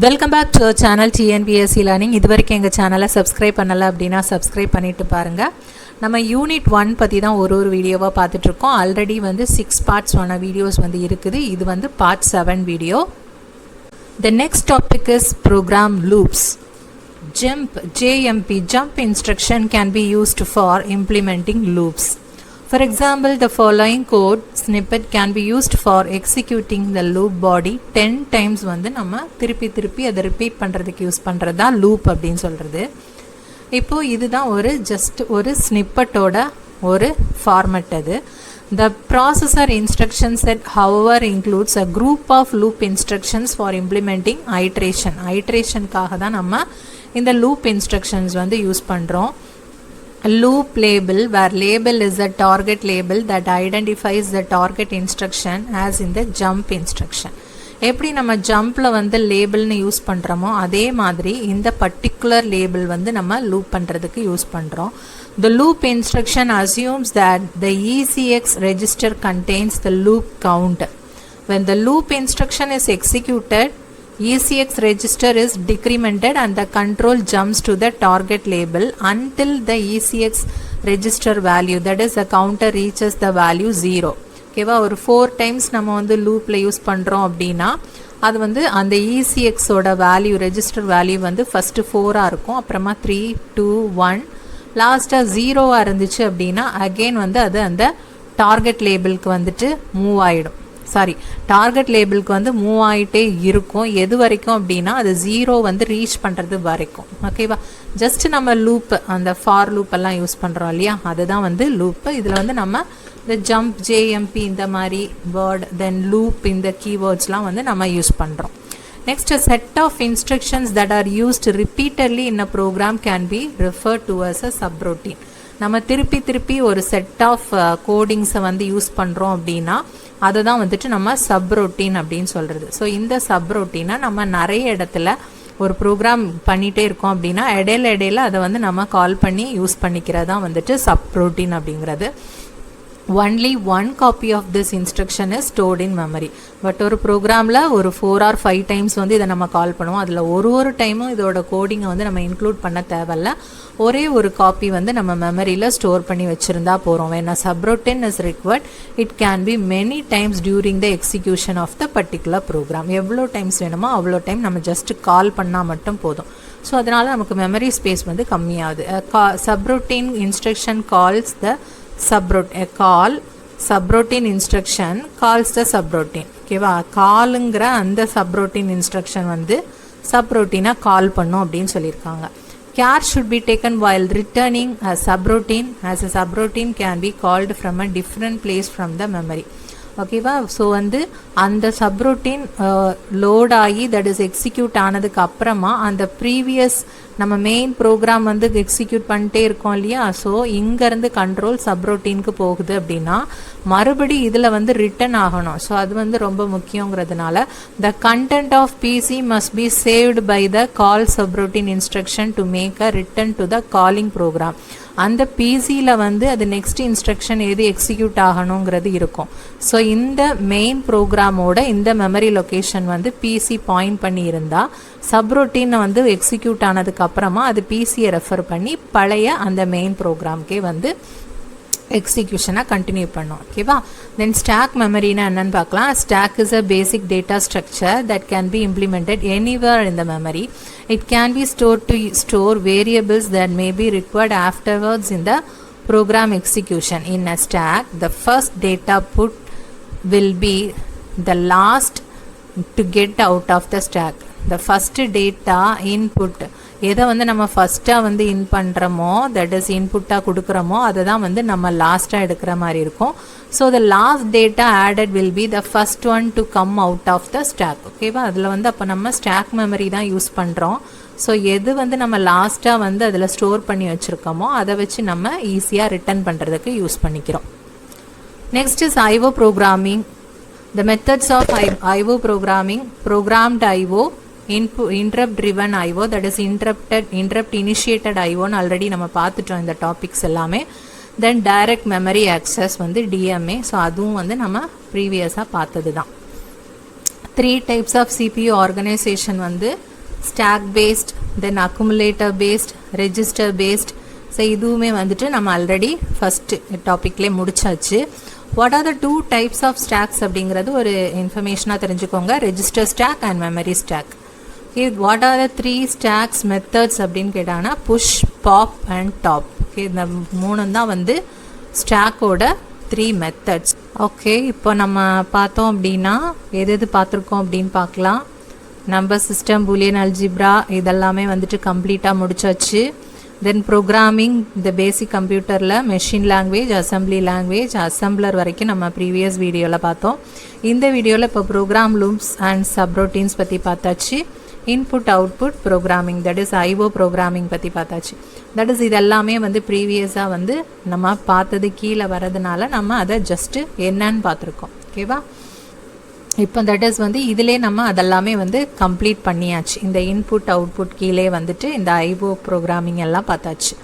Welcome back to our channel TNPSC Learning. இதுவரைக்கும் எங்கள் சேனலை சப்ஸ்கிரைப் பண்ணலை அப்படின்னா சப்ஸ்கிரைப் பண்ணிட்டு பாருங்கள். நம்ம யூனிட் 1 பற்றி தான் ஒரு வீடியோவாக பார்த்துட்ருக்கோம். ஆல்ரெடி வந்து 6 பார்ட்ஸ் ஆன வீடியோஸ் வந்து இருக்குது. இது வந்து part 7 video. The next topic is program loops. Jump instruction can be used for implementing loops. For example, the following code snippet can be used for executing the loop body 10 times வந்து நம்ம திருப்பி அதை repeat பண்ணுறதுக்கு use பண்ணுறது தான் loop அப்படின்னு சொல்கிறது. இப்போது இதுதான் ஜஸ்ட் ஒரு ஸ்னிப்பட்டோட ஒரு ஃபார்மட் அது. The processor instruction set however includes a group of loop instructions for implementing iteration. Iterationக்காக தான் நம்ம இந்த loop instructions வந்து யூஸ் பண்ணுறோம். Loop label, where label is a target label that identifies the target instruction as in the jump instruction. எப்படி நம்ம ஜம்பில் வந்து லேபிள்னு use பண்ணுறோமோ அதே மாதிரி இந்த பர்டிகுலர் லேபிள் வந்து நம்ம லூப் பண்ணுறதுக்கு யூஸ் பண்ணுறோம். The loop instruction assumes that the ECX register contains the loop count. When the loop instruction is executed, ECX register is decremented and the control jumps to the target label until the ECX register value, that is the counter, reaches the value 0. ஓகேவா, ஒரு 4 times நம்ம வந்து லூப்பில் use பண்ணுறோம் அப்படின்னா அது வந்து அந்த ECXோட வேல்யூ ரெஜிஸ்டர் வேல்யூ வந்து ஃபஸ்ட்டு 4ஆக இருக்கும், அப்புறமா 3, 2, 1, லாஸ்ட்டாக 0ஆக இருந்துச்சு அப்படின்னா அகெயின் வந்து அது அந்த டார்கெட் லேபிளுக்கு வந்துட்டு மூவ் ஆகிடும். டார்கெட் லேபிளுக்கு வந்து மூவ் ஆகிட்டே இருக்கும். எது வரைக்கும் அப்படின்னா அது 0 வந்து ரீச் பண்ணுறது வரைக்கும். ஓகேவா, ஜஸ்ட் நம்ம லூப்பு அந்த ஃபார் லூப் எல்லாம் யூஸ் பண்ணுறோம் இல்லையா, அதுதான் வந்து லூப்பு. இதில் வந்து நம்ம இந்த ஜம்ப், ஜேஎம்பி இந்த மாதிரி வேர்ட், தென் லூப் இந்த கீவேர்ட்ஸ்லாம் வந்து நம்ம யூஸ் பண்ணுறோம். Next, a set of instructions that are used repeatedly in a program can be referred to as a subroutine. நம்ம திருப்பி ஒரு செட் ஆஃப் கோடிங்ஸை வந்து யூஸ் பண்ணுறோம் அப்படின்னா அதை தான் வந்துட்டு நம்ம சப்ரோட்டீன் அப்படின்னு சொல்கிறது. ஸோ இந்த சப்ரோட்டீனை நம்ம நிறைய இடத்துல ஒரு ப்ரோக்ராம் பண்ணிகிட்டே இருக்கோம் அப்படின்னா இடையில அதை வந்து நம்ம கால் பண்ணி யூஸ் பண்ணிக்கிறதான் வந்துட்டு சப்ரோட்டீன் அப்படிங்கிறது. Only one copy of this instruction is stored in memory. But ஒரு ப்ரோக்ராமில் ஒரு 4 or 5 டைம்ஸ் வந்து இதை நம்ம கால் பண்ணுவோம். அதில் ஒரு டைமும் இதோட கோடிங்கை வந்து நம்ம இன்க்ளூட் பண்ண தேவையில்ல. ஒரே ஒரு காப்பி வந்து நம்ம மெமரியில் ஸ்டோர் பண்ணி வச்சுருந்தா போகிறோம். when a subroutine is required, it can be many times during the execution of the particular program. எவ்வளோ டைம்ஸ் வேணுமோ அவ்வளோ டைம் நம்ம ஜஸ்ட் கால் பண்ணால் மட்டும் போதும். ஸோ அதனால் நமக்கு மெமரி ஸ்பேஸ் வந்து கம்மியாகுது. subroutine instruction calls the subroutine instruction calls the subroutine. ஓகேவா, காலுங்கிற அந்த subroutine instruction வந்து subroutine கால் பண்ணும் அப்படின்னு சொல்லியிருக்காங்க. Care should be taken while returning a subroutine, as a subroutine can be called from a different place from the memory. ஓகேவா, so வந்து அந்த subroutine load ஆகி தட் இஸ் எக்ஸிக்யூட் ஆனதுக்கு அப்புறமா அந்த ப்ரீவியஸ் நம்ம மெயின் ப்ரோக்ராம் வந்து எக்ஸிக்யூட் பண்ணிட்டே இருக்கோம் இல்லையா, ஸோ இங்கேருந்து கண்ட்ரோல் சப்ரூட்டீனுக்கு போகுது அப்படின்னா மறுபடி இதில் வந்து ரிட்டன் ஆகணும். ஸோ அது வந்து ரொம்ப முக்கியங்கிறதுனால the content of PC must be saved by the call subroutine instruction to make a return to the calling program. அந்த பிசியில் வந்து அது நெக்ஸ்ட் இன்ஸ்ட்ரக்ஷன் எது எக்ஸிக்யூட் ஆகணுங்கிறது இருக்கும். ஸோ இந்த மெயின் ப்ரோக்ராமோட இந்த மெமரி லொக்கேஷன் வந்து பிசி பாயிண்ட் பண்ணி இருந்தால் சப்ரோட்டீனை வந்து எக்ஸிக்யூட் ஆனதுக்கு அப்புறமா அது பிசியை ரெஃபர் பண்ணி பழைய அந்த மெயின் ப்ரோக்ராம்கே வந்து எக்ஸிக்யூஷனை கண்டினியூ பண்ணோம். ஓகேவா, தென் ஸ்டாக் மெமரினா என்னன்னு பார்க்கலாம். Stack is a basic data structure that can be implemented anywhere in the memory. It can be stored to store variables that may be required afterwards in the program execution. In a stack, the first data put will be the last to get out of the stack. The first data input, எதை வந்து நம்ம ஃபஸ்ட்டாக வந்து இன் பண்ணுறோமோ that is இன்புட்டாக கொடுக்குறோமோ அதை தான் வந்து நம்ம லாஸ்ட்டாக எடுக்கிற மாதிரி இருக்கும். So the last data added will be the first one to come out of the stack. ஓகேவா, அதில் வந்து அப்போ நம்ம ஸ்டாக் மெமரி தான் யூஸ் பண்ணுறோம். ஸோ எது வந்து நம்ம லாஸ்ட்டாக வந்து அதில் ஸ்டோர் பண்ணி வச்சுருக்கோமோ அதை வச்சு நம்ம ஈஸியாக ரிட்டர்ன் பண்ணுறதுக்கு யூஸ் பண்ணிக்கிறோம். Next is IO programming. The methods of IO programming: programmed IO, interrupt driven IO, that is interrupt initiated IO ன்னு ஆல்ரெடி நம்ம பார்த்துட்டோம் இந்த டாபிக்ஸ் எல்லாமே. தென் டைரக்ட் மெமரி ஆக்சஸ் வந்து DMA, ஸோ அதுவும் வந்து நம்ம ப்ரீவியஸாக பார்த்தது தான். 3 types of CPU organization வந்து stack based, then accumulator based, register based. So இதுவுமே வந்துட்டு நம்ம ஆல்ரெடி ஃபஸ்ட்டு டாப்பிக்லேயே முடிச்சாச்சு. What are the 2 types of stacks அப்படிங்கிறது ஒரு இன்ஃபர்மேஷனாக தெரிஞ்சுக்கோங்க. Register stack and memory stack. Okay, what are the 3 stacks methods அப்படின்னு கேட்டாங்கன்னா push, pop and top. Okay, இந்த 3 தான் வந்து ஸ்டாக்கோட 3 மெத்தட்ஸ். ஓகே, இப்போ நம்ம பார்த்தோம் அப்படின்னா எது பார்த்துருக்கோம் அப்படின்னு பார்க்கலாம். நம்பர் சிஸ்டம், பூலியன் அல்ஜிப்ரா இதெல்லாமே வந்துட்டு கம்ப்ளீட்டாக முடிச்சாச்சு. தென் ப்ரோக்ராமிங், இந்த பேசிக் கம்ப்யூட்டரில் machine language, assembly language, assembler வரைக்கும் நம்ம ப்ரீவியஸ் வீடியோவில் பார்த்தோம். இந்த வீடியோவில் இப்போ ப்ரோக்ராம் லூப்ஸ் அண்ட் சப்ரோட்டீன்ஸ் பற்றி பார்த்தாச்சு. Input output programming, that is IO programming பற்றி பார்த்தாச்சு. தட் இஸ் இதெல்லாமே வந்து ப்ரீவியஸாக வந்து நம்ம பார்த்தது கீழே வரதுனால நம்ம அதை ஜஸ்ட்டு என்னன்னு பார்த்துருக்கோம். ஓகேவா, இப்போ தட் இஸ் வந்து இதிலே நம்ம அதெல்லாமே வந்து கம்ப்ளீட் பண்ணியாச்சு. இந்த இன்புட் அவுட்புட் கீழே வந்துட்டு இந்த ஐஓ ப்ரோக்ராமிங் எல்லாம் பார்த்தாச்சு.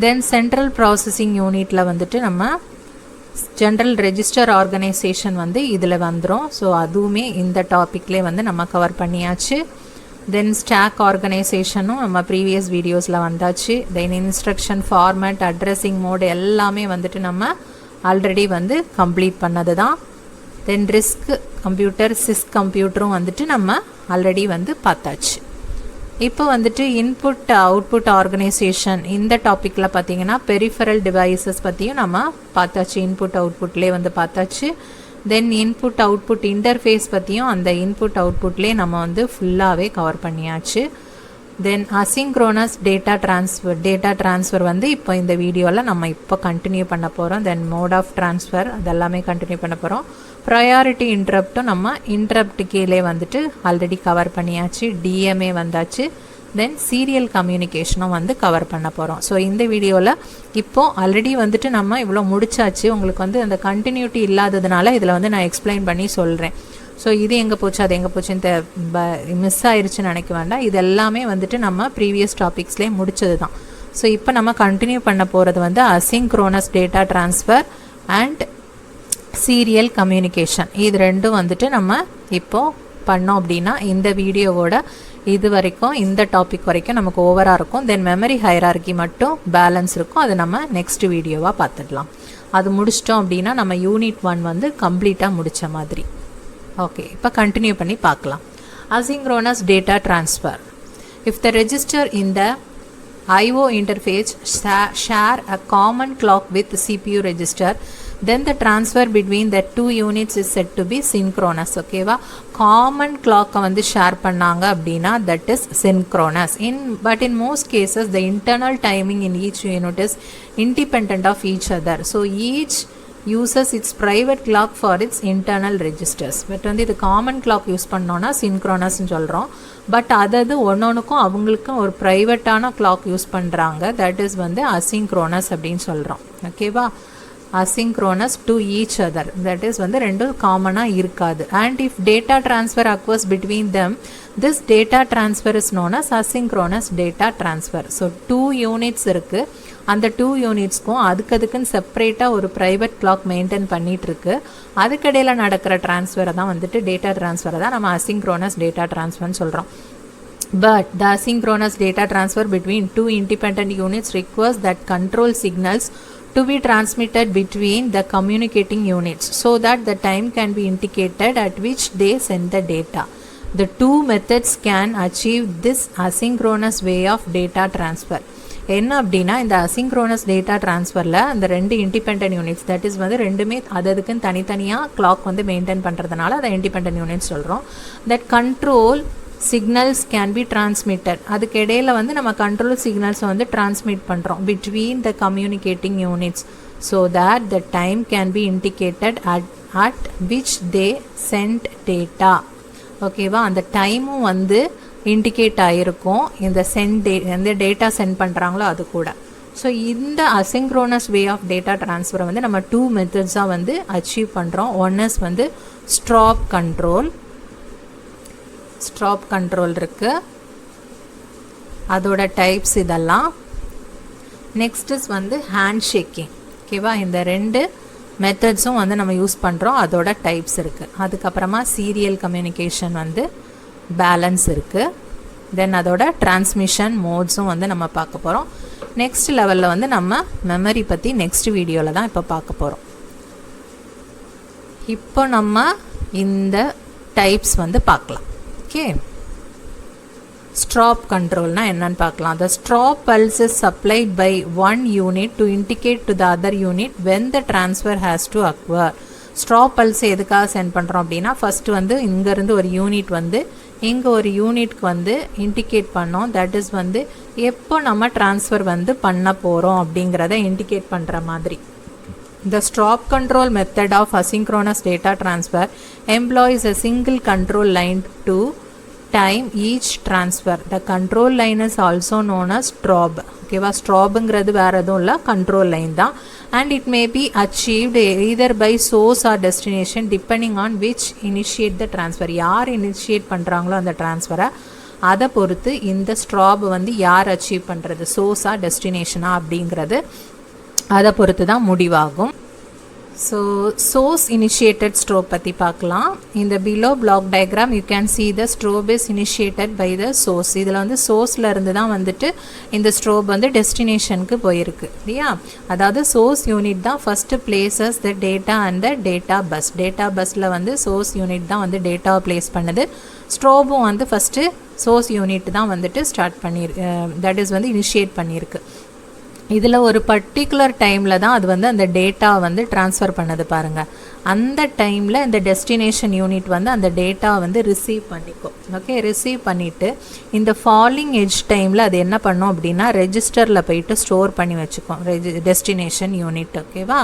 தென் சென்ட்ரல் ப்ராசஸிங் யூனிட்டில் வந்துட்டு நம்ம ஜென்ரல் ரெஜிஸ்டர் ஆர்கனைசேஷன் வந்து இதில் வந்துடும். ஸோ அதுவுமே இந்த டாப்பிக்லேயே வந்து நம்ம கவர் பண்ணியாச்சு. தென் ஸ்டாக் ஆர்கனைசேஷனும் நம்ம ப்ரீவியஸ் வீடியோஸில் வந்தாச்சு. தென் இன்ஸ்ட்ரக்ஷன், ஃபார்மேட், அட்ரஸிங் மோடு எல்லாமே வந்துட்டு நம்ம ஆல்ரெடி வந்து கம்ப்ளீட் பண்ணது தான். தென் ரிஸ்க் கம்ப்யூட்டர், சிஸ் கம்ப்யூட்டரும் வந்துட்டு நம்ம ஆல்ரெடி வந்து பார்த்தாச்சு. இப்போ வந்துட்டு இன்புட் அவுட்புட் ஆர்கனைசேஷன் இந்த டாப்பிக்கில் பார்த்தீங்கன்னா பெரிஃபரல் டிவைசஸ் பற்றியும் நம்ம பார்த்தாச்சு. இன்புட் அவுட்புட்லேயே வந்து பார்த்தாச்சு. தென் இன்புட் அவுட்புட் இன்டர்ஃபேஸ் பற்றியும் அந்த இன்புட் அவுட்புட்லேயே நம்ம வந்து ஃபுல்லாகவே கவர் பண்ணியாச்சு. தென் அசிங்க்ரோனஸ் டேட்டா ட்ரான்ஸ்ஃபர் வந்து இப்போ இந்த வீடியோவில் நம்ம இப்போ கண்டினியூ பண்ண போகிறோம். தென் மோட் ஆஃப் ட்ரான்ஸ்ஃபர் அதெல்லாமே கண்டினியூ பண்ண போகிறோம். ப்ரையாரிட்டி இன்ட்ரப்ட்டும் நம்ம இன்ட்ரப்ட் கீழே வந்துட்டு ஆல்ரெடி கவர் பண்ணியாச்சு. டிஎம்ஏ வந்தாச்சு. தென் சீரியல் கம்யூனிகேஷனும் வந்து கவர் பண்ண போகிறோம். ஸோ இந்த வீடியோவில் இப்போது ஆல்ரெடி வந்துட்டு நம்ம இவ்வளோ முடிச்சாச்சு. உங்களுக்கு வந்து அந்த கண்டினியூட்டி இல்லாததுனால இதில் வந்து நான் எக்ஸ்பிளைன் பண்ணி சொல்கிறேன். ஸோ இது எங்கே போச்சு அது எங்கே போச்சுன்னு மிஸ் ஆயிடுச்சுன்னு நினைக்க வேண்டாம். இது எல்லாமே வந்துட்டு நம்ம ப்ரீவியஸ் டாபிக்ஸ்லேயே முடிச்சது தான். ஸோ இப்போ நம்ம கண்டினியூ பண்ண போகிறது வந்து asynchronous data transfer and serial communication. இது ரெண்டும் வந்துட்டு நம்ம இப்போது பண்ணோம் அப்படின்னா இந்த வீடியோவோட இது வரைக்கும் இந்த டாபிக் வரைக்கும் நமக்கு ஓவராக இருக்கும். தென் மெமரி ஹைரார்கி மட்டும் பேலன்ஸ் இருக்கும். அது நம்ம நெக்ஸ்ட் வீடியோவாக பார்த்துடலாம். அது முடிச்சிட்டோம் அப்படின்னா நம்ம யூனிட் 1 வந்து கம்ப்ளீட்டாக முடித்த மாதிரி. ஓகே, இப்போ கண்டினியூ பண்ணி பார்க்கலாம். Asynchronous data transfer. If the register in the IO interface share a common clock with CPU register, then the transfer between the two units is said to be synchronous. ஓகேவா, common கிளாக்கை வந்து share பண்ணாங்க அப்படின்னா that is synchronous. But in most cases the internal timing in each unit is independent of each other. So each uses its private clock for its internal registers. But வந்து இது common clock use பண்ணோன்னா சின்க்ரோனஸ்ன்னு சொல்கிறோம். But அதாவது ஒன்னொன்றுக்கும் அவங்களுக்கும் ஒரு ப்ரைவேட்டான clock use பண்ணுறாங்க. தட் இஸ் வந்து அசிங்க்ரோனஸ் அப்படின்னு சொல்கிறோம். ஓகேவா, asynchronous to each other, that is வந்து ரெண்டும் காமனாக இருக்காது. And if data transfer occurs between them, this data transfer is known as asynchronous data transfer. So 2 units இருக்குது. அந்த 2 யூனிட்ஸ்க்கும் அதுக்குன்னு செப்பரேட்டாக ஒரு ப்ரைவேட் கிளாக் மெயின்டைன் பண்ணிகிட்ருக்கு. அதுக்கடையில் நடக்கிற ட்ரான்ஸ்ஃபரை தான் வந்துட்டு டேட்டா ட்ரான்ஸ்ஃபரை தான் நம்ம அசிங்க்ரோனஸ் டேட்டா ட்ரான்ஸ்ஃபர்னு சொல்கிறோம். But the asynchronous data transfer between 2 independent units requires that control signals to be transmitted between the communicating units so that the time can be indicated at which they send the data. The 2 methods can achieve this asynchronous way of data transfer. என்ன அப்படின்னா இந்த asynchronous data ட்ரான்ஸ்ஃபரில் அந்த 2 independent units, that is வந்து ரெண்டுமே அதுக்குன்னு தனித்தனியாக clock வந்து maintain பண்ணுறதுனால அதை இண்டிபெண்டன்ட் யூனிட்ஸ் சொல்கிறோம். That control signals can be transmitted. அதுக்கு இடையில் வந்து நம்ம கண்ட்ரோல் சிக்னல்ஸை வந்து டிரான்ஸ்மிட் பண்ணுறோம் between the communicating units so that the time can be indicated at which they send data. ஓகேவா, அந்த டைமும் வந்து இண்டிகேட் ஆகிருக்கும் இந்த எந்த டேட்டா சென்ட் பண்ணுறாங்களோ அது கூட. ஸோ இந்த அசிங்க்ரோனஸ் வே ஆஃப் டேட்டா ட்ரான்ஸ்ஃபரை வந்து நம்ம 2 மெத்தட்ஸாக வந்து அச்சீவ் பண்ணுறோம். ஒன் இஸ் வந்து ஸ்டாப் கண்ட்ரோல் இருக்குது, அதோட டைப்ஸ் இதெல்லாம். நெக்ஸ்ட் இஸ் வந்து ஹேண்ட் ஷேக்கிங். ஓகேவா, இந்த 2 மெத்தட்ஸும் வந்து நம்ம யூஸ் பண்ணுறோம், அதோட டைப்ஸ் இருக்குது. அதுக்கப்புறமா சீரியல் கம்யூனிகேஷன் வந்து பேலன்ஸ் இருக்குது. தென் அதோட டிரான்ஸ்மிஷன் மோட்ஸும் வந்து நம்ம பார்க்க போகிறோம். நெக்ஸ்ட் லெவலில் வந்து நம்ம மெமரி பற்றி நெக்ஸ்ட் வீடியோவில் தான் இப்போ பார்க்க போகிறோம். இப்போ நம்ம இந்த டைப்ஸ் வந்து பார்க்கலாம். ஓகே, ஸ்ட்ராப் கண்ட்ரோல்னா என்னன்னு பார்க்கலாம். The stop pulse is supplied by one unit to indicate to the other unit when the transfer has to occur. Strobe pulse எதுக்காக சென்ட் பண்ணுறோம் அப்படின்னா, ஃபஸ்ட்டு வந்து இங்கேருந்து ஒரு யூனிட் வந்து இங்கே ஒரு யூனிட்க்கு வந்து இண்டிகேட் பண்ணோம். தட் இஸ் வந்து எப்போ நம்ம ட்ரான்ஸ்ஃபர் வந்து பண்ண போகிறோம் அப்படிங்கிறத இண்டிகேட் பண்ணுற மாதிரி. The stop control method of asynchronous data transfer employs a single control line to time each transfer. The control line is also known as strob. ஓகேவா, ஸ்ட்ராப்ங்கிறது வேறு எதுவும் இல்லை, கண்ட்ரோல் லைன் தான். And it may be achieved either by source or destination depending on which initiate the transfer. யார் initiate பண்ணுறாங்களோ அந்த ட்ரான்ஸ்ஃபரை அதை பொறுத்து இந்த ஸ்ட்ராப் வந்து யார் அச்சீவ் பண்ணுறது, சோர்ஸா டெஸ்டினேஷனா அப்படிங்கிறது அதை பொறுத்து தான் முடிவாகும். ஸோ source initiated strobe பற்றி பார்க்கலாம். இந்த below block diagram you can see the strobe is initiated by the source. இதில் வந்து சோர்ஸில் இருந்து தான் வந்துட்டு இந்த ஸ்ட்ரோப் வந்து டெஸ்டினேஷனுக்கு போயிருக்கு இல்லையா. அதாவது சோர்ஸ் யூனிட் தான் first places the data and the data bus. Data பஸ்ஸில் வந்து சோர்ஸ் யூனிட் தான் வந்து டேட்டாவை பிளேஸ் பண்ணுது. ஸ்ட்ரோபும் வந்து ஃபஸ்ட்டு சோர்ஸ் யூனிட் தான் வந்துட்டு ஸ்டார்ட் பண்ணியிருக்கு, தட் இஸ் வந்து இனிஷியேட் பண்ணியிருக்கு. இதில் ஒரு பர்டிகுலர் டைமில் தான் அது வந்து அந்த டேட்டா வந்து ட்ரான்ஸ்ஃபர் பண்ணது பாருங்கள். அந்த டைமில் இந்த டெஸ்டினேஷன் யூனிட் வந்து அந்த டேட்டா வந்து ரிசீவ் பண்ணிக்கும். ஓகே, ரிசீவ் பண்ணிவிட்டு இந்த ஃபாலிங் எட்ஜ் டைமில் அது என்ன பண்ணோம் அப்படின்னா ரெஜிஸ்டரில் போயிட்டு ஸ்டோர் பண்ணி வச்சுக்கோம் டெஸ்டினேஷன் யூனிட். ஓகேவா,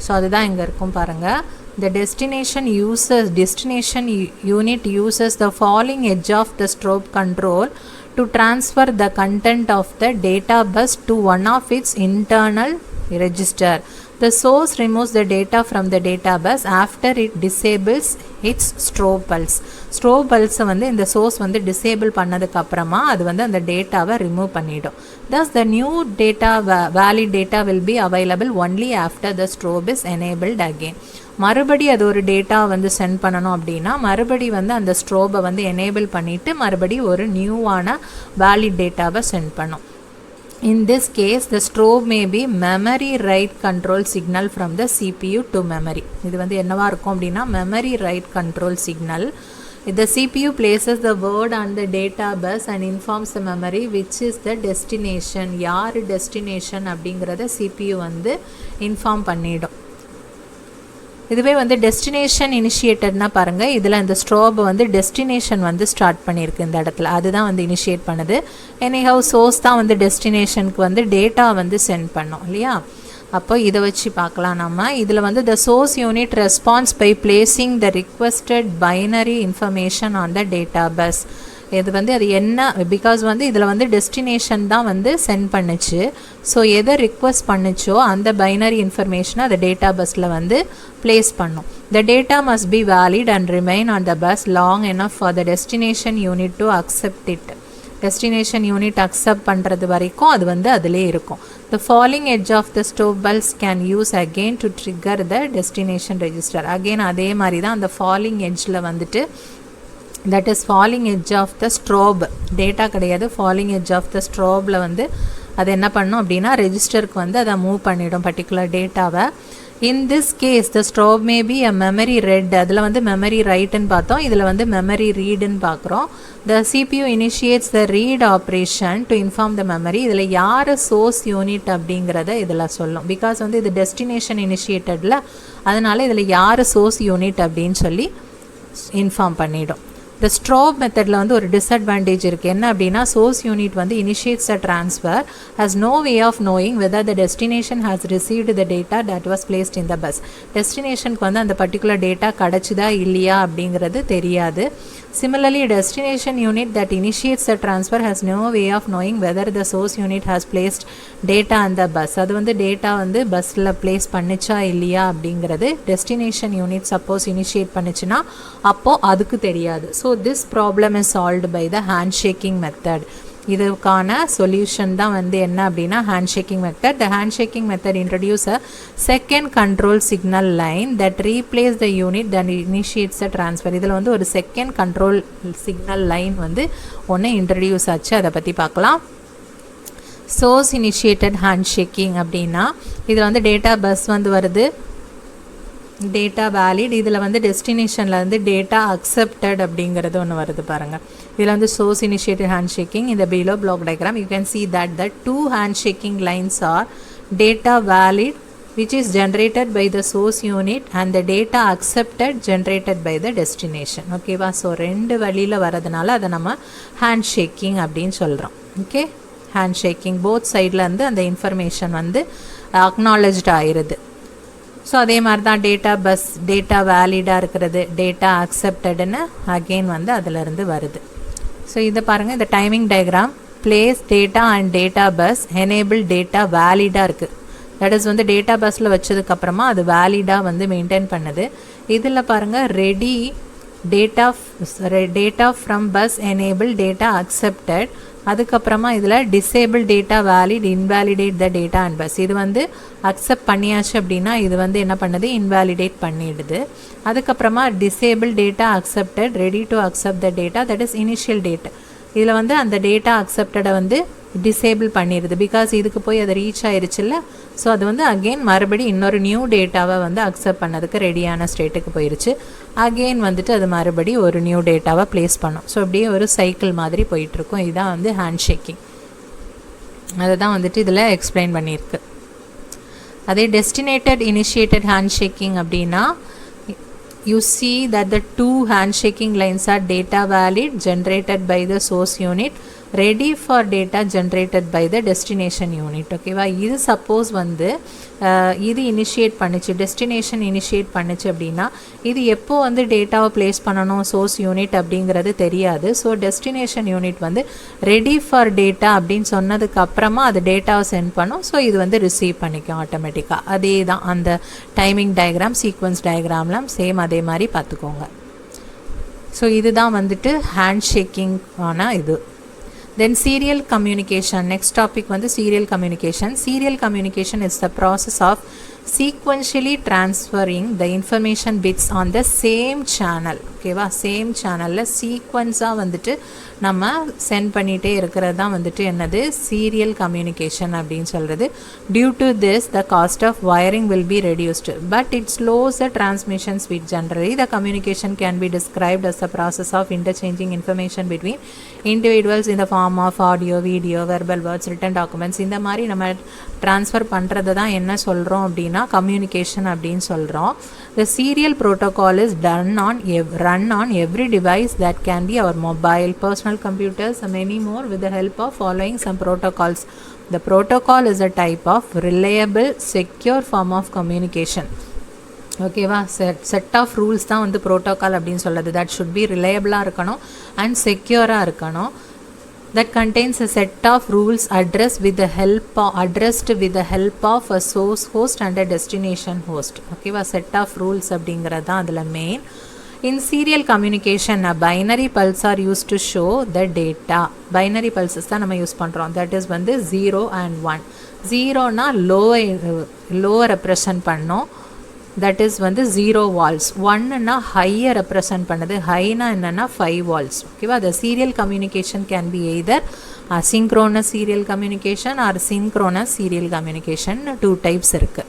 ஸோ அதுதான் இங்கே இருக்கும் பாருங்கள். The destination unit uses the falling edge of the strobe control to transfer the content of the data bus to one of its internal register. The source removes the data from the data bus after it disables its strobe pulse. Strobe pulse வந்து இந்த source வந்து disable பண்ணதுக்கு அப்புறமா அது வந்து அந்த டேட்டாவை remove பண்ணிடும். Thus the new data valid data will be available only after the strobe is enabled again. மறுபடி அது ஒரு டேட்டா வந்து சென்ட் பண்ணணும் அப்படின்னா மறுபடி வந்து அந்த ஸ்ட்ரோபை வந்து எனேபிள் பண்ணிவிட்டு மறுபடி ஒரு நியூவான வேலிட் டேட்டாவை சென்ட் பண்ணும். In this case the strobe may be memory write control signal from the CPU to memory. இது வந்து என்னவா இருக்கும் அப்படின்னா memory write control signal. The CPU places the word on the data bus and informs the memory which is the destination. யார் destination அப்படிங்கிறத CPU வந்து inform பண்ணிடும். இதுவே வந்து டெஸ்டினேஷன் இனிஷியேட்டட்னா பாருங்கள், இதில் இந்த ஸ்ட்ரோப் வந்து டெஸ்டினேஷன் வந்து ஸ்டார்ட் பண்ணியிருக்கு இந்த இடத்துல, அதுதான் வந்து இனிஷியேட் பண்ணுது. எனிஹவ் சோர்ஸ் தான் வந்து டெஸ்டினேஷனுக்கு வந்து டேட்டா வந்து சென்ட் பண்ணோம் இல்லையா. அப்போ இதை வச்சு பார்க்கலாம் நம்ம. இதில் வந்து the source unit responds by placing the requested binary information on the data bus. இது வந்து அது என்ன, பிகாஸ் வந்து இதில் வந்து டெஸ்டினேஷன் தான் வந்து சென்ட் பண்ணுச்சு. ஸோ எதை ரிக்வெஸ்ட் பண்ணுச்சோ அந்த பைனரி இன்ஃபர்மேஷனை அந்த டேட்டா பஸ்ஸில் வந்து பிளேஸ் பண்ணும். The data must be valid and remain on the bus long enough for the destination unit to accept it. Destination unit accept பண்ணுறது வரைக்கும் அது வந்து அதிலே இருக்கும். The falling edge of the strobe pulse can use again to trigger the destination register. Again அதே மாதிரி தான் அந்த falling edgeல வந்துட்டு that is falling edge of the strobe data கிடையாது, falling edge of the strobeல வந்து அது என்ன பண்ணும் அப்படின்னா ரெஜிஸ்டருக்கு வந்து அதை மூவ் பண்ணிடும் பர்டிகுலர் டேட்டாவை. In this case the strobe may be a memory read. அதில் வந்து memory writeன்னு பார்த்தோம், இதில் வந்து memory readன்னு பார்க்குறோம். The CPU initiates the read operation to inform the memory. இதில் யார் source unit அப்படிங்கிறத இதில் சொல்லும், பிகாஸ் வந்து இது destination initiatedல, அதனால் இதில் யார் source unit அப்படின்னு சொல்லி இன்ஃபார்ம் பண்ணிடும். The strobe மெத்தடில் வந்து ஒரு டிஸ்அட்வான்டேஜ் இருக்குது. என்ன அப்படின்னா source unit வந்து initiates the transfer, has no way of knowing whether the destination has received the data that was placed in the bus. டெஸ்டினேஷனுக்கு வந்து அந்த பர்டிகுலர் டேட்டா கிடச்சிதா இல்லையா அப்படிங்கிறது தெரியாது. Similarly, a destination unit that initiates the transfer has no way of knowing whether the source unit has placed data on the bus. அது வந்து data வந்து பஸ்ஸில் place பண்ணிச்சா இல்லையா அப்படிங்கிறது டெஸ்டினேஷன் யூனிட் சப்போஸ் இனிஷியேட் பண்ணிச்சுன்னா அப்போது அதுக்கு தெரியாது. So this problem is solved by the handshaking method. இதுக்கான சொல்யூஷன் தான் வந்து என்ன அப்படின்னா handshaking method. The handshaking method introduce a second control signal line that replace the unit that initiates the transfer. இதில் வந்து ஒரு second control signal line வந்து ஒன்று introduce ஆச்சு. அதை பற்றி பார்க்கலாம். source initiated handshaking அப்படின்னா இதில் வந்து டேட்டா பஸ் வந்து வருது, டேட்டா வேலிட், இதில் வந்து டெஸ்டினேஷனில் வந்து டேட்டா அக்செப்டட் அப்படிங்கிறது ஒன்று வருது பாருங்கள். இதில் வந்து source initiated handshaking. in the below block diagram you can see that the two handshaking lines are data valid which is generated by the source unit and the data accepted generated by the destination. ஓகேவா? So ரெண்டு வழியில் வரதுனால அதை நம்ம handshaking அப்படின்னு சொல்கிறோம். Okay, handshaking both சைடில் இருந்து அந்த இன்ஃபர்மேஷன் வந்து அக்னாலஜ்ட் ஆயிடுது. ஸோ அதே மாதிரி தான் டேட்டா பஸ், டேட்டா வேலிடாக இருக்கிறது, டேட்டா அக்செப்டடுன்னு அகெயின் வந்து அதிலிருந்து வருது. ஸோ இதை பாருங்கள், இந்த timing diagram place data and data bus enable data வேலிடாக இருக்குது. தட் இஸ் வந்து டேட்டா பஸ்ஸில் வச்சதுக்கப்புறமா அது வேலிடாக வந்து மெயின்டைன் பண்ணுது. இதில் பாருங்கள் ready data from bus enable data accepted, அதுக்கப்புறமா இதில் disable data valid invalidate the data and bus. இது வந்து அக்செப்ட் பண்ணியாச்சு அப்படின்னா இது வந்து என்ன பண்ணுது, இன்வேலிடேட் பண்ணிடுது. அதுக்கப்புறமா disable data accepted ready to accept the data that is initial data. இதில் வந்து அந்த டேட்டா அக்செப்டடை வந்து டிசேபிள் பண்ணிடுது, பிகாஸ் இதுக்கு போய் அதை ரீச் ஆயிடுச்சுல்ல. ஸோ அது வந்து அகெயின் மறுபடி இன்னொரு நியூ டேட்டாவை வந்து அக்செப்ட் பண்ணதுக்கு ரெடியான ஸ்டேட்டுக்கு போயிடுச்சு. அகெயின் வந்துட்டு அது மறுபடி ஒரு நியூ டேட்டாவை ப்ளேஸ் பண்ணும். ஸோ அப்படியே ஒரு சைக்கிள் மாதிரி போயிட்டுருக்கும். இதுதான் வந்து ஹேண்ட்ஷேக்கிங். அதை தான் வந்துட்டு இதில் எக்ஸ்பிளைன் பண்ணியிருக்கு. அதே டெஸ்டினேட்டட் இனிஷியேட்டட் ஹேண்ட்ஷேக்கிங் அப்படின்னா you see that the two handshaking lines are data valid generated by the source unit ready for data generated by the destination unit. ஓகேவா? இது சப்போஸ் வந்து இது இனிஷியேட் பண்ணிச்சு, டெஸ்டினேஷன் இனிஷியேட் பண்ணிச்சு அப்படின்னா இது எப்போ வந்து டேட்டாவை ப்ளேஸ் பண்ணணும் சோர்ஸ் யூனிட் அப்படிங்கிறது தெரியாது. ஸோ டெஸ்டினேஷன் யூனிட் வந்து ரெடி ஃபார் டேட்டா அப்படின்னு சொன்னதுக்கு அப்புறமா அது டேட்டாவை சென்ட் பண்ணும். ஸோ இது வந்து ரிசீவ் பண்ணிக்கும் ஆட்டோமேட்டிக்காக. அதே தான் அந்த டைமிங் டயக்ராம், சீக்வன்ஸ் டயக்ராம்லாம் சேம் அதே மாதிரி பார்த்துக்கோங்க. ஸோ இதுதான் வந்துட்டு ஹேண்ட்ஷேக்கிங் ஆன இது. Then serial communication. Next topic வந்து serial communication. Serial communication is the process of sequentially transferring the information bits on the same channel. ஓகேவா? சேம் சேனலில் சீக்வன்ஸாக வந்துட்டு நம்ம சென்ட் பண்ணிகிட்டே இருக்கிறது தான் வந்துட்டு என்னது, சீரியல் கம்யூனிகேஷன் அப்படின்னு சொல்கிறது. Due to this the cost of wiring will be reduced but it slows the transmission speed. Generally the communication can be described as the process of interchanging information between individuals in the form of audio, video, verbal words, written documents. இந்த மாதிரி நம்ம transfer பண்ணுறது தான் என்ன சொல்கிறோம் அப்படின்னா communication அப்படின்னு சொல்கிறோம். The serial protocol is run on every device that can be our mobile, personal computers and many more with the help of following some protocols. The protocol is a type of reliable, secure form of communication. ஓகேவா? Set of rules தான் வந்து protocol அப்படின்னு சொல்லுது. That should be ரிலையபிளாக இருக்கணும் and செக்யூராக இருக்கணும். That contains a set of rules addressed with the help of a source host and a destination host. ஓகேவா? Set of rules அப்படிங்கிறது தான் அதில் main. In serial communication, a binary pulse are used to show the data. Binary pulses தான் நம்ம use பண்ணுறோம். That is வந்து 0 and 1. 0னா lower represent பண்ணோம். that is வந்து 0 volts. 1னா higher represent பண்ணுது. highனா என்னன்னா 5 volts. ஓகேவா? the serial communication can be either asynchronous serial communication or synchronous serial communication. 2 types இருக்கு.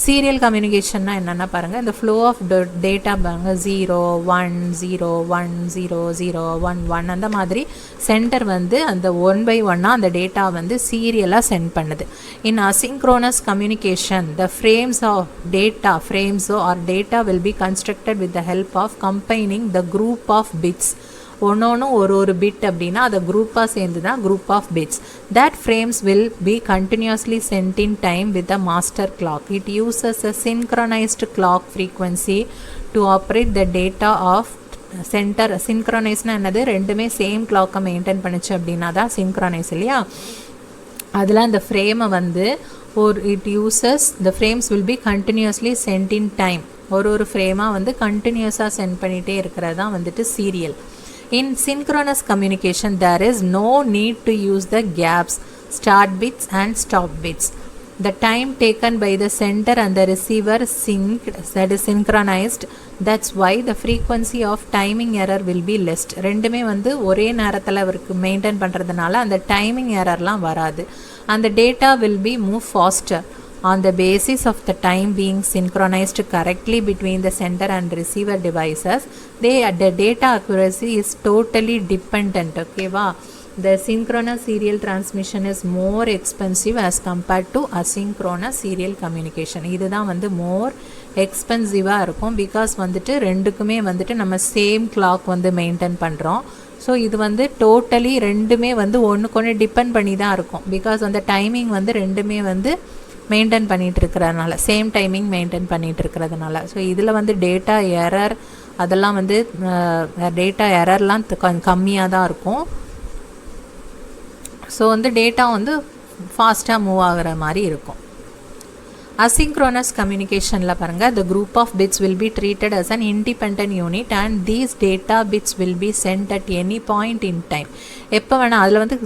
சீரியல் கம்யூனிகேஷன்னா என்னென்னா பாருங்கள், இந்த ஃப்ளோ ஆஃப் டேட்டா பாருங்கள் 0 1 0 1 0 0 1 1 அந்த மாதிரி சென்டர் வந்து அந்த 1 by 1 அந்த டேட்டா வந்து சீரியலாக சென்ட் பண்ணுது. In asynchronous communication the frames are data will be constructed with the help of combining the group of bits. ஒன்று ஒரு பிட் அப்படின்னா அதை குரூப்பாக சேர்ந்து தான் group of bits. That frames will be continuously sent in time with a master clock. It uses a synchronised clock frequency to operate the data of sender. சின்க்ரனைஸ்னால் என்னது, ரெண்டுமே சேம் கிளாக்கை மெயின்டைன் பண்ணிச்சு அப்படின்னா தான் சின்க்ரனைஸ் இல்லையா? அதில் அந்த ஃப்ரேமை வந்து it uses the frames will be continuously sent in time. ஒரு ஃப்ரேமாக வந்து கண்டினியூஸாக சென்ட் பண்ணிகிட்டே இருக்கிறது தான் வந்துட்டு serial. In synchronous communication, there is no need to use the gaps, start bits and stop bits. The time taken by the sender and the receiver that is synchronized. That's why the frequency of timing error will be less. ரெண்டுமே வந்து ஒரே நேரத்தில் அவருக்கு maintain பண்ணுறதுனால அந்த timing எரர்லாம் வராது. And the data will be move faster on the basis of the time being synchronized correctly between the sender and receiver devices. The data accuracy is totally dependent. Okay va? The synchronous serial transmission is more expensive as compared to asynchronous serial communication. இதுதான் வந்து more எக்ஸ்பென்சிவாக இருக்கும். Because வந்துட்டு ரெண்டுக்குமே வந்துட்டு நம்ம same clock வந்து maintain பண்ணுறோம். So இது வந்து டோட்டலி ரெண்டுமே வந்து ஒன்றுக்கு ஒன்று டிபெண்ட் பண்ணி தான் இருக்கும். பிகாஸ் அந்த டைமிங் வந்து ரெண்டுமே வந்து மெயின்டைன் பண்ணிகிட்டு இருக்கிறதுனால, சேம் டைமிங் மெயின்டைன் பண்ணிகிட்டு இருக்கிறதுனால. ஸோ இதில் வந்து டேட்டா எரர் அதெல்லாம் வந்து டேட்டா எரர்லாம் கம்மியாக தான் இருக்கும். ஸோ வந்து டேட்டா வந்து ஃபாஸ்ட்டாக மூவ் ஆகிற மாதிரி இருக்கும். Asynchronous communication la paranga, the group of bits will be treated as an independent unit and these data bits will be sent at any point in time. எப்போ வேணால் அதில் வந்து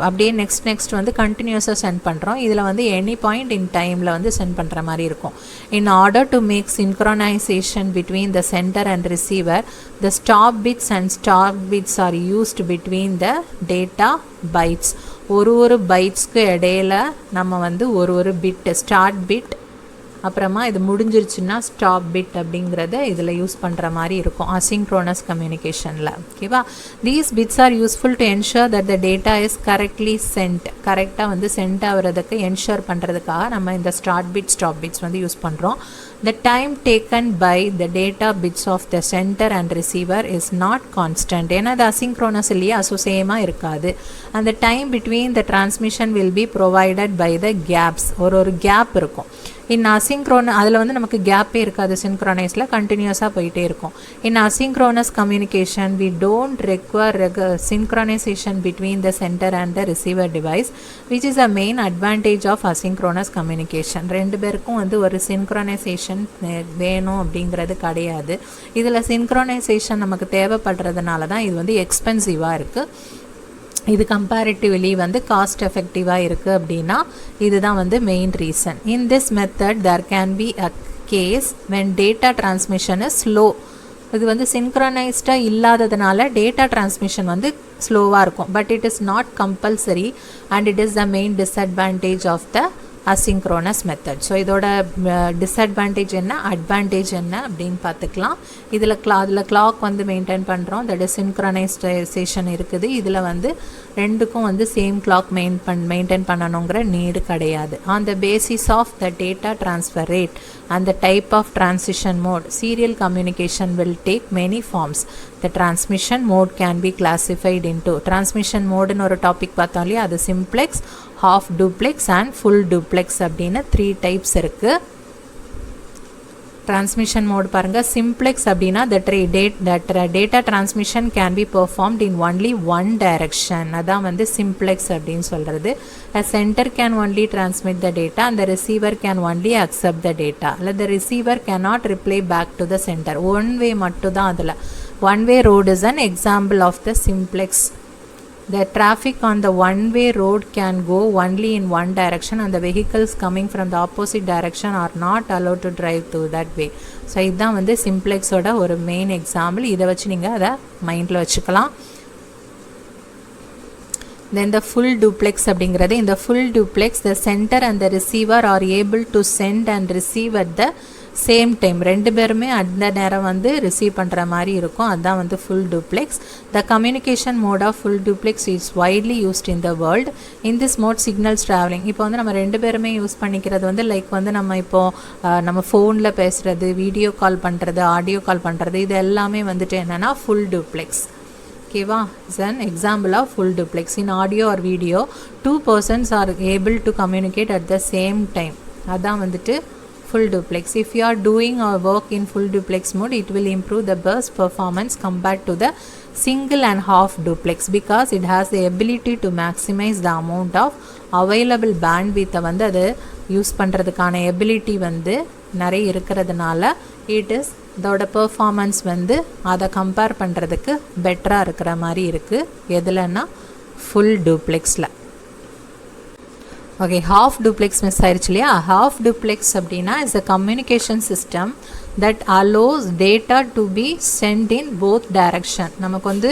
அப்படியே நெக்ஸ்ட் வந்து கண்டினியூஸாக சென்ட் பண்ணுறோம். இதில் வந்து எனி பாயிண்ட் இன் டைமில் வந்து சென்ட் பண்ணுற மாதிரி இருக்கும். In order to make synchronisation between the sender and receiver, the stop bits and start bits are used between the data bytes. ஒரு பைட்ஸ்க்கு இடையில நம்ம வந்து ஒரு பிட், ஸ்டார்ட் பிட் அப்புறமா இது முடிஞ்சிருச்சுன்னா ஸ்டாப் பிட் அப்படிங்கிறத இதில் யூஸ் பண்ணுற மாதிரி இருக்கும் அசிங்க்ரோனஸ் கம்யூனிகேஷனில். ஓகேவா? These bits are useful to ensure that the data is correctly sent. கரெக்டாக வந்து சென்ட் ஆகிறதுக்கு என்ஷூர் பண்ணுறதுக்காக நம்ம இந்த ஸ்டார்ட் பிட் ஸ்டாப் பிட்ஸ் வந்து யூஸ் பண்ணுறோம். The time taken by the data bits of the sender and receiver is not constant. ஏன்னா அது asynchronous இல்லையா, ஸோ சேமாக இருக்காது. And the time between the transmission will be provided by the gaps. ஒரு gap இருக்கும். இன் அசிங்க்ரோன அதில் வந்து நமக்கு கேப்பே இருக்காது. சின்க்ரோனைஸில் கண்டினியூஸாக போயிட்டே இருக்கும். In asynchronous communication we don't require synchronisation between the sender and the receiver device, which is a main advantage of asynchronous communication. ரெண்டு பேருக்கும் வந்து ஒரு சின்க்ரோனைசேஷன் வேணும் அப்படிங்கிறது கிடையாது. இதில் சின்க்ரோனைசேஷன் நமக்கு தேவைப்படுறதுனால தான் இது வந்து எக்ஸ்பென்சிவாக இருக்குது. இது கம்பேரிட்டிவ்லி வந்து காஸ்ட் எஃபெக்டிவாக இருக்குது அப்படின்னா இதுதான் வந்து main reason. In this method there can be a case when data transmission is slow. இது வந்து சின்க்ரனைஸ்டாக இல்லாததுனால டேட்டா டிரான்ஸ்மிஷன் வந்து ஸ்லோவாக இருக்கும். But it is not compulsory and it is the main disadvantage of the asynchronous method. So இதோட disadvantage என்ன, advantage என்ன அப்படின்னு பார்த்துக்கலாம். இதில் கிளாக் வந்து மெயின்டைன் பண்ணுறோம், தட் இஸ் சின்க்ரனைசேஷன் இருக்குது. இதில் வந்து ரெண்டுக்கும் வந்து சேம் கிளாக் மெயின்டைன் பண்ணணுங்கிற நீடு கிடையாது. On the basis of the data transfer rate and the type of transition mode, serial communication will take many forms. The transmission mode can be classified into transmission mode ன்னு ஒரு topic பார்த்தோம் இல்லையா, அது simplex, half duplex and full duplex அப்படின்னு 3 types இருக்குது. transmission mode பாருங்க, simplex அப்படின்னா that data transmission can be performed in only one direction. அதான் வந்து சிம்ப்ளெக்ஸ் அப்படின்னு சொல்கிறது. A sender can only transmit the data and the receiver can only accept the data. The receiver cannot reply back to the sender. One way மட்டும் தான் அதில். One way road is an example of the simplex. The traffic on the one-way road can go only in one direction and the vehicles coming from the opposite direction are not allowed to drive through that way. So இதுதான் வந்து சிம்ப்ளெக்ஸோட ஒரு main example. இதை வச்சு நீங்கள் அதை மைண்டில் வச்சுக்கலாம். Then the full duplex அப்படிங்கிறது, இந்த full duplex the sender and the receiver are able to send and receive at the same time. ரெண்டு பேருமே அந்த நேரம் வந்து ரிசீவ் பண்ணுற மாதிரி இருக்கும். அதுதான் வந்து full duplex. The communication mode of full duplex is widely used in the world. In this mode signals travelling, இப்போ வந்து நம்ம ரெண்டு பேருமே யூஸ் பண்ணிக்கிறது வந்து லைக் வந்து நம்ம இப்போது நம்ம ஃபோனில் பேசுகிறது, வீடியோ கால் பண்ணுறது, ஆடியோ கால் பண்ணுறது, இது எல்லாமே வந்துட்டு என்னென்னா ஃபுல் டூப்ளெக்ஸ். ஓகேவா? It's an example of full duplex. In audio or video 2 persons are able to communicate at the same time. அதான் வந்துட்டு full duplex. If you are doing our work in full duplex mode, it will improve the burst performance compared to the single and half duplex because it has the ability to maximize the amount of available bandwidth. வந்து அது use பண்ணுறதுக்கான ability வந்து நிறைய இருக்கிறதுனால it is இதோட performance வந்து அதை compare பண்ணுறதுக்கு பெட்டராக இருக்கிற மாதிரி இருக்குது. எதுலன்னா ஃபுல் டூப்ளெக்ஸில். ஓகே, ஹாஃப் டூப்ளெக்ஸ் மிஸ் ஆயிடுச்சு இல்லையா? ஹாஃப் டூப்ளெக்ஸ் அப்படின்னா is a communication system that allows data to be sent in both direction. நமக்கு வந்து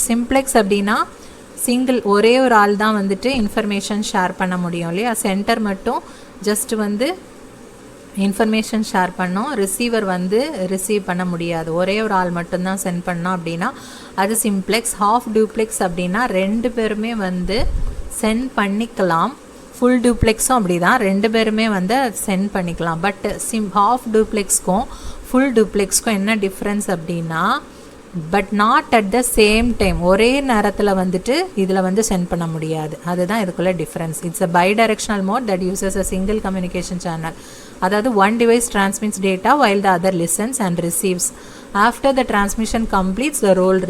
சிம்ப்ளெக்ஸ் அப்படின்னா சிங்கிள் ஒரே ஒரு ஆள் தான் வந்துட்டு இன்ஃபர்மேஷன் ஷேர் பண்ண முடியும் இல்லையா? சென்டர் மட்டும் ஜஸ்ட் வந்து இன்ஃபர்மேஷன் ஷேர் பண்ணோம், ரிசீவர் வந்து ரிசீவ் பண்ண முடியாது, ஒரே ஒரு ஆள் மட்டும்தான் சென்ட் பண்ணோம் அப்படின்னா அது சிம்ப்ளெக்ஸ். ஹாஃப் டூப்ளெக்ஸ் அப்படின்னா ரெண்டு பேருமே வந்து சென்ட் பண்ணிக்கலாம். ஃபுல் டூப்ளெக்ஸும் அப்படி தான், ரெண்டு பேருமே வந்து சென்ட் பண்ணிக்கலாம். பட் ஹாஃப் டூப்ளெக்ஸ்க்கும் ஃபுல் டூப்ளெக்ஸ்க்கும் என்ன டிஃப்ரென்ஸ் அப்படின்னா, but not at the same time, ஒரே நேரத்தில் வந்துட்டு இதில் வந்து சென்ட் பண்ண முடியாது. அதுதான் இதுக்குள்ள டிஃப்ரென்ஸ். It's a bidirectional mode that uses a single communication channel. அதாவது one device transmits data while the other listens and receives. After the transmission completes, the role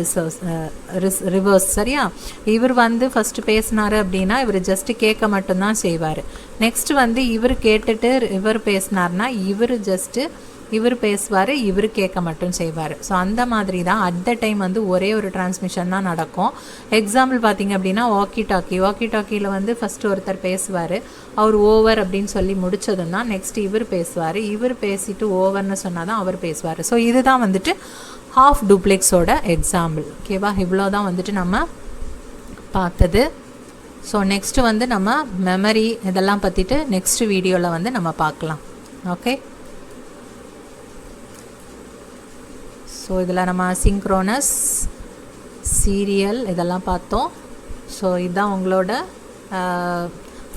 reverse. சரியா? இவர் வந்து ஃபர்ஸ்ட் பேசினாரு அப்படின்னா இவர் ஜஸ்ட் கேட்க மட்டும்தான் செய்வார். நெக்ஸ்ட் வந்து இவர் கேட்டுட்டு இவர் பேசினார்னா இவர் பேசுவார், இவர் கேட்க மட்டும் செய்வார். ஸோ அந்த மாதிரி தான் அட் த டைம் வந்து ஒரே ஒரு டிரான்ஸ்மிஷன் தான் நடக்கும். எக்ஸாம்பிள் பார்த்தீங்க அப்படின்னா வாக்கி டாக்கியில் வந்து ஃபஸ்ட்டு ஒருத்தர் பேசுவார், அவர் ஓவர் அப்படின்னு சொல்லி முடித்ததும் தான் நெக்ஸ்ட் இவர் பேசுவார், இவர் பேசிட்டு ஓவர்னு சொன்னால் தான் அவர் பேசுவார். ஸோ இதுதான் வந்துட்டு ஹாஃப் டூப்ளெக்ஸோட எக்ஸாம்பிள். ஓகேவா? இவ்வளோ தான் வந்துட்டு நம்ம பார்த்தது. ஸோ நெக்ஸ்ட்டு வந்து நம்ம மெமரி இதெல்லாம் பற்றிட்டு நெக்ஸ்ட் வீடியோவில் வந்து நம்ம பார்க்கலாம். ஓகே, ஸோ இதில் நம்ம சிங்க்ரோனஸ், சீரியல் இதெல்லாம் பார்த்தோம். ஸோ இதுதான் உங்களோட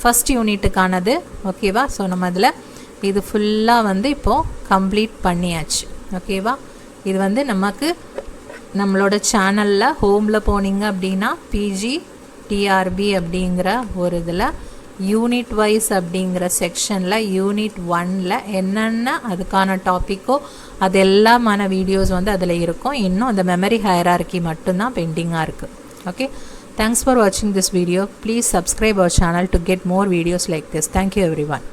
ஃபஸ்ட் யூனிட்டுக்கானது. ஓகேவா? ஸோ நம்ம இதில் இது ஃபுல்லாக வந்து இப்போது கம்ப்ளீட் பண்ணியாச்சு. ஓகேவா? இது வந்து நமக்கு நம்மளோட சேனலில் ஹோமில் போனீங்க அப்படின்னா PGTRB அப்படிங்கிற ஒரு இதில் யூனிட் வைஸ் அப்படிங்கிற செக்ஷனில் யூனிட் 1ல் என்னென்ன அதுக்கான டாப்பிக்கோ அது எல்லாமான வீடியோஸ் வந்து அதில் இருக்கும். இன்னும் அந்த மெமரி ஹையரார்கி மட்டும்தான் பெண்டிங்காக இருக்குது. ஓகே, தேங்க்ஸ் ஃபார் வாட்சிங் this video. Please subscribe our channel to get more videos like this. Thank you every one.